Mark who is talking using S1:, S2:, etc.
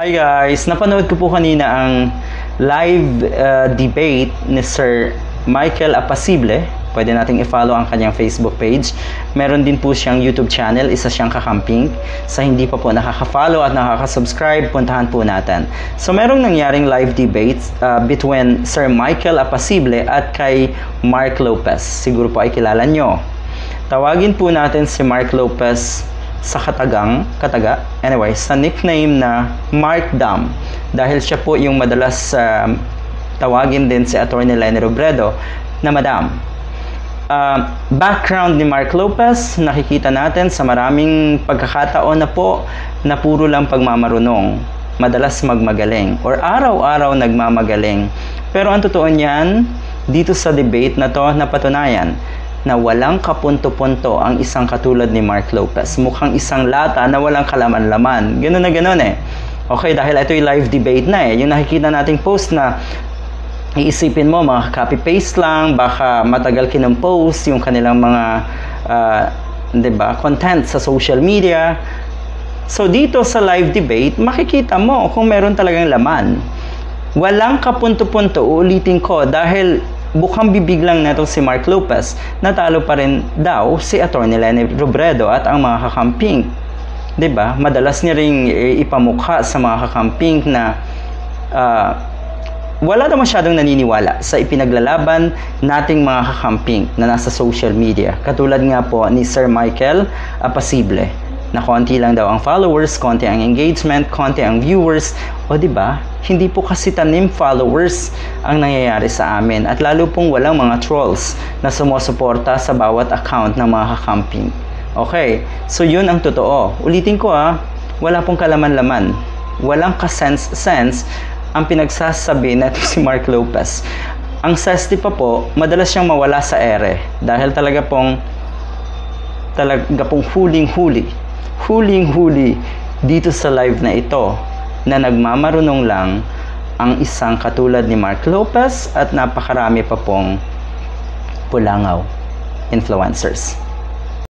S1: Hi guys! Napanood ko po kanina ang live debate ni Sir Michael Apacible. Pwede nating i-follow ang kanyang Facebook page. Meron din po siyang YouTube channel, isa siyang kakamping. Sa hindi pa po nakaka-follow at nakaka-subscribe, puntahan po natin. So merong nangyaring live debate between Sir Michael Apacible at kay Mark Lopez. Siguro po ay kilala nyo. Tawagin po natin si Mark Lopez sa kataga, anyway, sa nickname na Mark Dam, dahil siya po yung madalas tawagin din si Attorney Leni Robredo na Madam. Background ni Mark Lopez, nakikita natin sa maraming pagkakataon na po na puro lang pagmamarunong, madalas magmagaling or araw-araw nagmamagaling. Pero ang totoo niyan, dito sa debate na to napatunayan na walang kapunto-punto ang isang katulad ni Mark Lopez. Mukhang isang lata na walang kalaman-laman. Ganun na ganun eh. Okay, dahil ito yung live debate na eh. Yung nakikita nating post na iisipin mo, mga copy-paste lang, baka matagal kinumpost yung kanilang mga diba, content sa social media. So dito sa live debate, makikita mo kung meron talagang laman. Walang kapunto-punto, uulitin ko, dahil bukang bibig lang na si Mark Lopez, natalo pa rin daw si Attorney Leni Robredo at ang mga kakamping. 'Di ba? Madalas niya ring ipamukha sa mga kakamping na wala na masyadong naniniwala sa ipinaglalaban nating mga kakamping na nasa social media. Katulad nga po ni Sir Michael Apacible, na konti lang daw ang followers, konti ang engagement, konti ang viewers. O di ba? Hindi po kasi tanim followers ang nangyayari sa amin, at lalo pong walang mga trolls na sumusuporta sa bawat account ng mga kakamping. Okay, so yun ang totoo. Ulitin ko wala pong kalaman-laman, walang ka-sense ang pinagsasabi natin si Mark Lopez. Ang sesti pa po, madalas siyang mawala sa ere dahil talaga pong huling-huli dito sa live na ito na nagmamarunong lang ang isang katulad ni Mark Lopez at napakarami pa pong pulangaw influencers.